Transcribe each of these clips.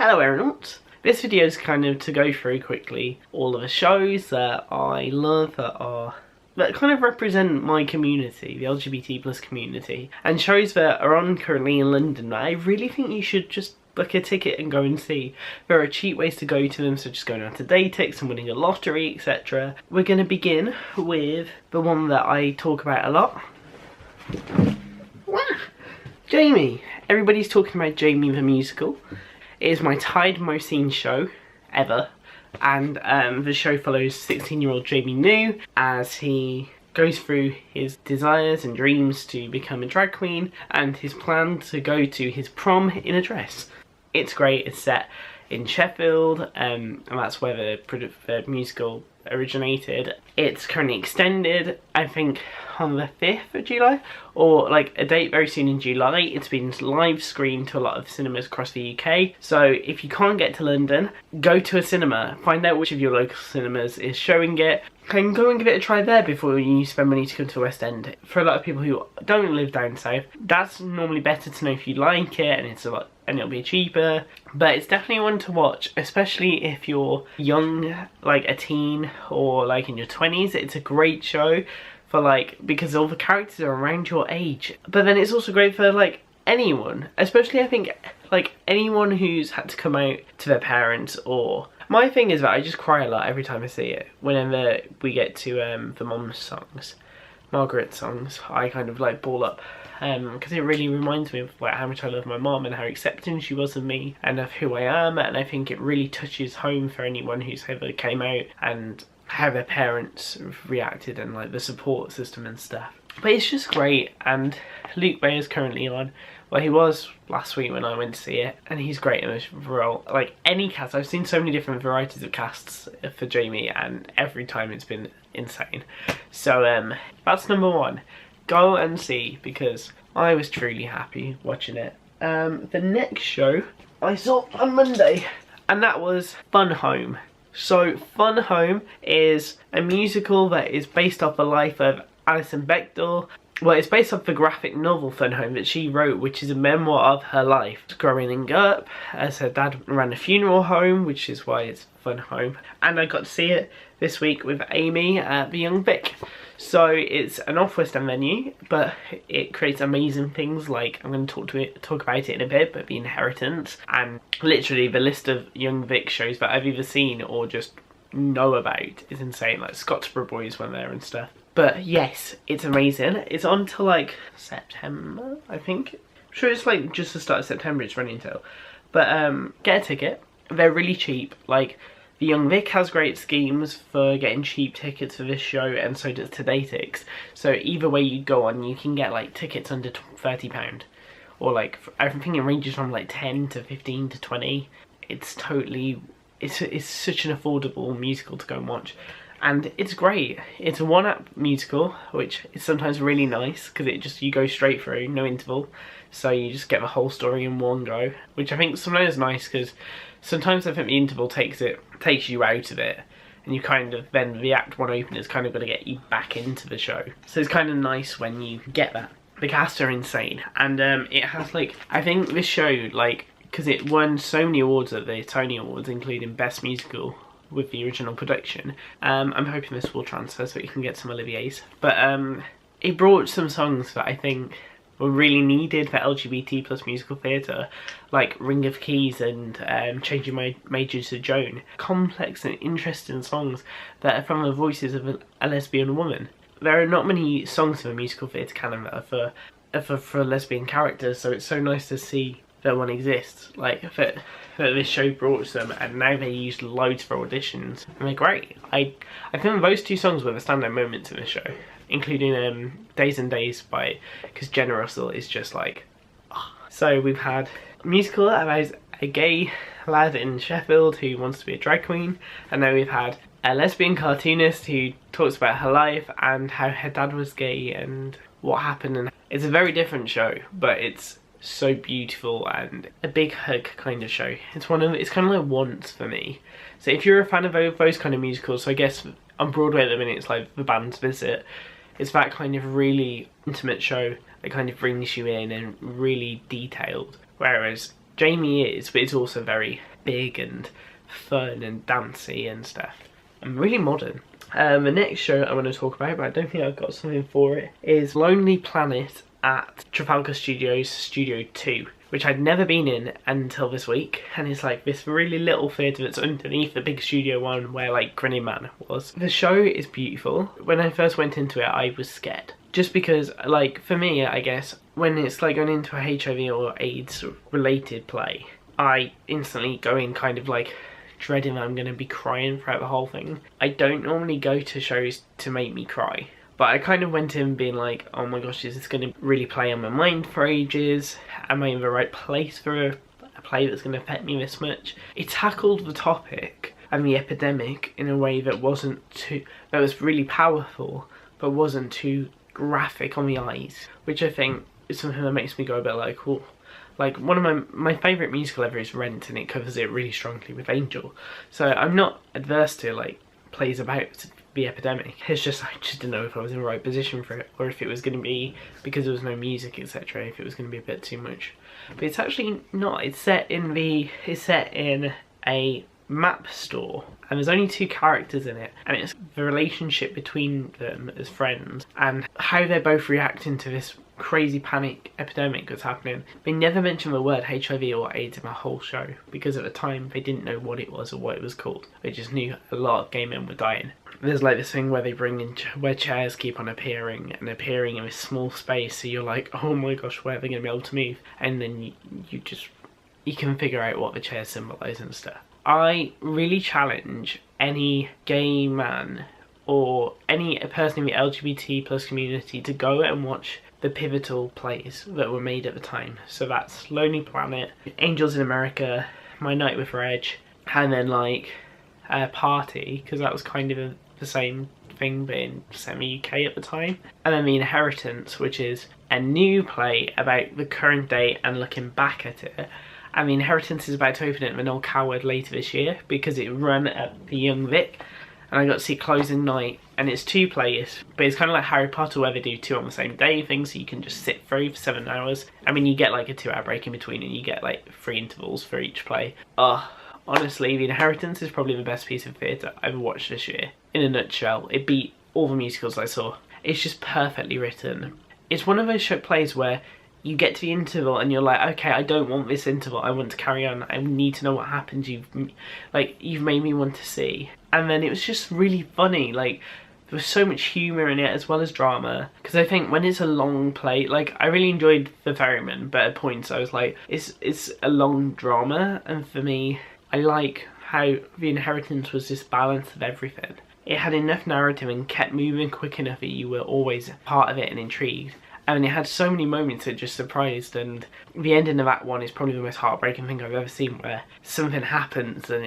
Hello aeronauts! This video is kind of to go through quickly all of the shows that I love that kind of represent my community, the LGBT plus community, and shows that are on currently in London that I really think you should just book a ticket and go and see. There are cheap ways to go to them, such as going out to Datix and winning a lottery, etc. We're going to begin with the one that I talk about a lot. Jamie. Everybody's talking about Jamie the musical. It is my tied most seen show ever, and the show follows 16-year-old Jamie New as he goes through his desires and dreams to become a drag queen and his plan to go to his prom in a dress. It's great. It's set in Sheffield, and that's where the musical originated. It's currently extended, I think, on the 5th of July, or like a date very soon in July. It's been live screened to a lot of cinemas across the UK, so if you can't get to London, go to a cinema, find out which of your local cinemas is showing it, and go and give it a try there before you spend money to come to West End. For a lot of people who don't live down south, that's normally better to know if you like it, and it's a lot, and it'll be cheaper. But it's definitely one to watch, especially if you're young, like a teen, or like in your 20s. It's a great show for like, because all the characters are around your age. But then it's also great for like anyone, especially I think like anyone who's had to come out to their parents. Or my thing is that I just cry a lot every time I see it. Whenever we get to the mom's songs, Margaret's songs, I kind of like ball up. Because it really reminds me of like how much I love my mom and how accepting she was of me and of who I am, and I think it really touches home for anyone who's ever came out and how their parents reacted and like the support system and stuff. But it's just great, and Luke Bay is currently on. Well, he was last week when I went to see it, and he's great in this role. Like any cast, I've seen so many different varieties of casts for Jamie, and every time it's been insane. So that's number one. Go and see, because I was truly happy watching it. The next show I saw on Monday, and that was Fun Home. So Fun Home is a musical that is based off the life of Alison Bechdel. Well, it's based off the graphic novel Fun Home that she wrote, which is a memoir of her life. Growing in Gurp, as her dad ran a funeral home, which is why it's Fun Home. And I got to see it this week with Amy at the Young Vic. So it's an off-West End venue, but it creates amazing things like, I'm going to talk about it in a bit, but The Inheritance, and literally the list of Young Vic shows that I've either seen or just know about is insane, like Scottsboro Boys went there and stuff. But yes, it's amazing. It's on till like September, I think. I'm sure it's like just the start of September it's running till. But get a ticket. They're really cheap. Like, the Young Vic has great schemes for getting cheap tickets for this show, and so does Datix. So either way you go on, you can get like tickets under £30. Or like, I think it ranges from like 10 to 15 to 20. It's totally, it's such an affordable musical to go and watch. And it's great. It's a one-act musical, which is sometimes really nice because it just, you go straight through, no interval. So you just get the whole story in one go, which I think sometimes is nice because sometimes I think the interval takes you out of it, and you kind of, then the act one opener is kind of going to get you back into the show. So it's kind of nice when you get that. The cast are insane, and it has like, I think this show, like, because it won so many awards at the Tony Awards, including Best Musical with the original production. I'm hoping this will transfer so you can get some Olivier's. But it brought some songs that I think were really needed for LGBT plus musical theatre, like Ring of Keys and Changing My Major to Joan. Complex and interesting songs that are from the voices of a lesbian woman. There are not many songs in the musical theatre canon that are for lesbian characters, so it's so nice to see that one exists. Like, that this show brought to them, and now they use loads for auditions, and they're great. I think those two songs were the standout moments in the show, including Days and Days because Jenna Russell is just like, oh. So we've had a musical about a gay lad in Sheffield who wants to be a drag queen, and now we've had a lesbian cartoonist who talks about her life and how her dad was gay and what happened. And it's a very different show, but it's so beautiful and a big hug kind of show. It's kind of like Once for me. So if you're a fan of those kind of musicals, so I guess on Broadway at the minute it's like The Band's Visit. It's that kind of really intimate show that kind of brings you in and really detailed. Whereas Jamie is, but it's also very big and fun and dancey and stuff, and really modern. The next show I want to talk about, but I don't think I've got something for it, is Lonely Planet at Trafalgar Studios Studio 2, which I'd never been in until this week, and it's like this really little theatre that's underneath the big studio one where like Grinning Man was. The show is beautiful. When I first went into it, I was scared. Just because, like, for me, I guess, when it's like going into a HIV or AIDS related play, I instantly go in kind of like dreading that I'm going to be crying throughout the whole thing. I don't normally go to shows to make me cry, but I kind of went in being like, oh my gosh, is this going to really play on my mind for ages? Am I in the right place for a play that's going to affect me this much? It tackled the topic and the epidemic in a way that that was really powerful, but wasn't too graphic on the eyes, which I think is something that makes me go a bit like, oh. Like, one of my favourite musical ever is Rent, and it covers it really strongly with Angel. So I'm not adverse to like plays about the epidemic. It's just, I just didn't know if I was in the right position for it, or if it was going to be, because there was no music, etc., if it was going to be a bit too much. But it's actually not. It's set in a map store, and there's only 2 characters in it, and it's the relationship between them as friends and how they're both reacting to this crazy panic epidemic that's happening. They never mention the word HIV or AIDS in the whole show, because at the time they didn't know what it was or what it was called. They just knew a lot of gay men were dying. There's like this thing where they bring in where chairs keep on appearing in this small space, so you're like, oh my gosh, where are they going to be able to move? And then you can figure out what the chairs symbolise and stuff. I really challenge any gay man or any person in the LGBT plus community to go and watch the pivotal plays that were made at the time. So that's Lonely Planet, Angels in America, My Night with Reg, and then like Party, because that was kind of the same thing but in semi-UK at the time. And then The Inheritance, which is a new play about the current day and looking back at it. And The Inheritance is about to open at the Noël Coward later this year, because it run at the Young Vic, and I got to see closing night, and it's 2 plays, but it's kind of like Harry Potter where they do 2 on the same day thing, so you can just sit through for 7 hours. I mean, you get like a 2-hour break in between, and you get like 3 intervals for each play. Honestly, The Inheritance is probably the best piece of theatre I've ever watched this year. In a nutshell, it beat all the musicals I saw. It's just perfectly written. It's one of those plays where you get to the interval and you're like, okay, I don't want this interval, I want to carry on, I need to know what happens, you've made me want to see. And then it was just really funny, like, there was so much humour in it as well as drama, because I think when it's a long play, like, I really enjoyed The Ferryman, but at points I was like, it's a long drama, and for me, I like how The Inheritance was this balance of everything. It had enough narrative and kept moving quick enough that you were always part of it and intrigued. And it had so many moments that just surprised, and the ending of Act 1 is probably the most heartbreaking thing I've ever seen, where something happens and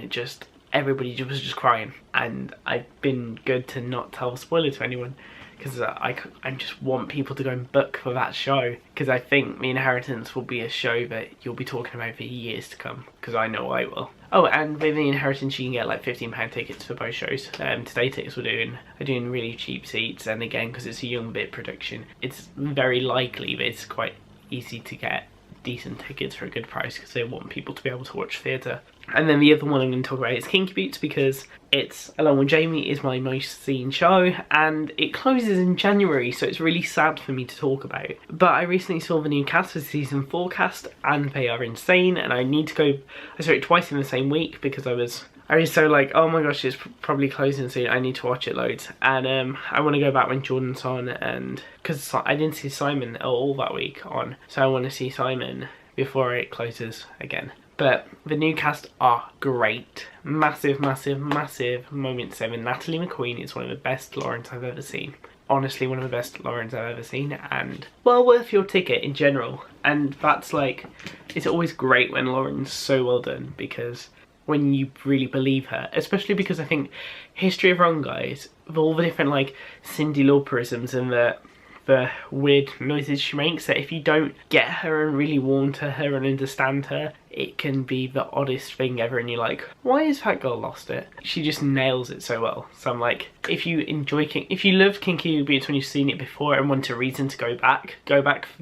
everybody was just crying. And I've been good to not tell the spoiler to anyone, because I just want people to go and book for that show, because I think The Inheritance will be a show that you'll be talking about for years to come, because I know I will. Oh, and with The Inheritance you can get like £15 tickets for both shows. Today tickets are doing really cheap seats, and again, because it's a Young Vic production, it's very likely that it's quite easy to get decent tickets for a good price, because they want people to be able to watch theatre. And then the other one I'm going to talk about is Kinky Boots, because it's, along with Jamie, is my most seen show, and it closes in January, so it's really sad for me to talk about. But I recently saw the new cast for season 4 cast, and they are insane, and I need to go. I saw it twice in the same week because I was so like, oh my gosh, it's probably closing soon, I need to watch it loads. And I want to go back when Jordan's on, and because I didn't see Simon at all that week on, so I want to see Simon before it closes again. But the new cast are great. Massive, massive, massive moment 7. Natalie McQueen is one of the best Laurens I've ever seen. Honestly, one of the best Laurens I've ever seen, and well worth your ticket in general. And that's like, it's always great when Lauren's so well done, because when you really believe her, especially because I think History of Wrong Guys, with all the different like Cyndi Lauperisms and the weird noises she makes, that if you don't get her and really warm to her and understand her, it can be the oddest thing ever, and you're like, why has that girl lost it? She just nails it so well. So I'm like, if you loved Kinky Boots when you've seen it before and want a reason to go back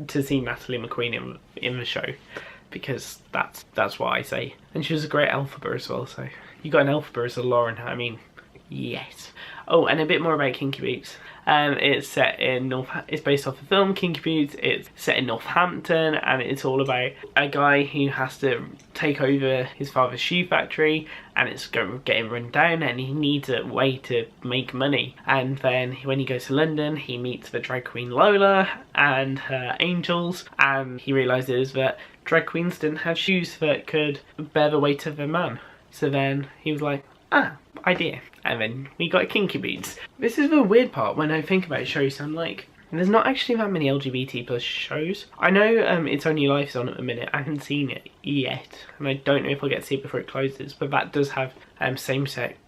to see Natalie McQueen in the show, because that's what I say. And she was a great Elphaba as well, so you got an Elphaba as a Lauren, I mean, yes. Oh, and a bit more about Kinky Boots. It's set in it's based off the film Kinky Boots. It's set in Northampton, and it's all about a guy who has to take over his father's shoe factory, and it's getting run down, and he needs a way to make money. And then when he goes to London, he meets the drag queen Lola and her angels, and he realizes that drag queens didn't have shoes that could bear the weight of a man. So then he was like, idea. And then we got Kinky Boots. This is the weird part when I think about shows. I'm like, there's not actually that many LGBT plus shows. I know It's Only Life's on at the minute. I haven't seen it yet, and I don't know if I'll get to see it before it closes, but that does have same-sex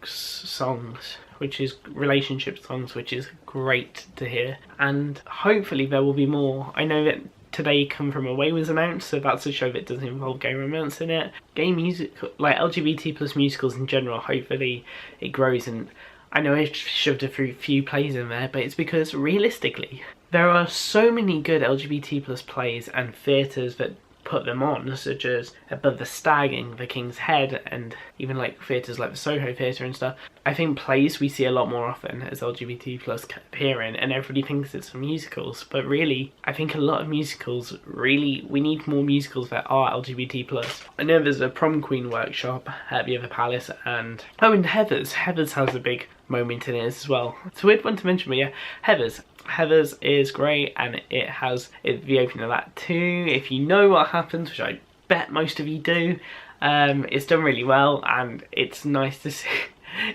songs, which is relationship songs, which is great to hear. And hopefully there will be more. I know that Today Come From Away was announced, so that's a show that doesn't involve gay romance in it. Gay music, like LGBT plus musicals in general, hopefully it grows. And I know I shoved a few plays in there, but it's because realistically there are so many good LGBT plus plays and theatres that put them on, such as Above the Stag and The King's Head, and even like theatres like the Soho Theatre and stuff. I think plays we see a lot more often as LGBT plus appearing, and everybody thinks it's musicals, but really I think a lot of musicals, really we need more musicals that are LGBT plus. I know there's a prom queen workshop at the other palace, and Heathers has a big moment in it as well. It's a weird one to mention, but yeah, Heathers is great, and it has the opening of that too. If you know what happens, which I bet most of you do, it's done really well, and it's nice to see.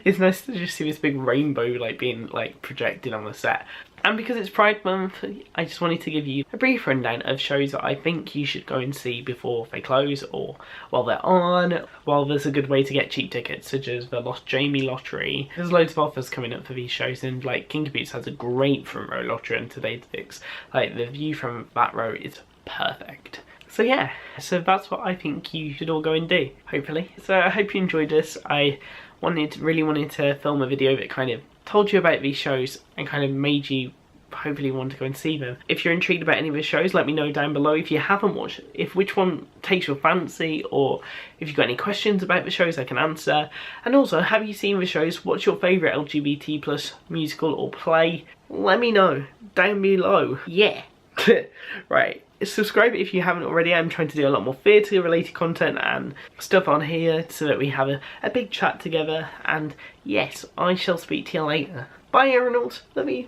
It's nice to just see this big rainbow like being like projected on the set. And because it's Pride Month, I just wanted to give you a brief rundown of shows that I think you should go and see before they close, or while they're on, while there's a good way to get cheap tickets, such as the Lost Jamie lottery. There's loads of offers coming up for these shows, and like Kinky Boots has a great front row lottery on Today's Fix. Like the view from that row is perfect. So yeah, so that's what I think you should all go and do, hopefully. So I hope you enjoyed this. I really wanted to film a video that kind of told you about these shows and kind of made you hopefully want to go and see them. If you're intrigued about any of the shows, let me know down below. If you haven't watched, which one takes your fancy, or if you've got any questions about the shows I can answer. And also, have you seen the shows? What's your favourite LGBT plus musical or play? Let me know down below. Yeah. Right. Subscribe if you haven't already. I'm trying to do a lot more theatre related content and stuff on here so that we have a big chat together. And yes, I shall speak to you later. Bye, Aeronauts. Love you.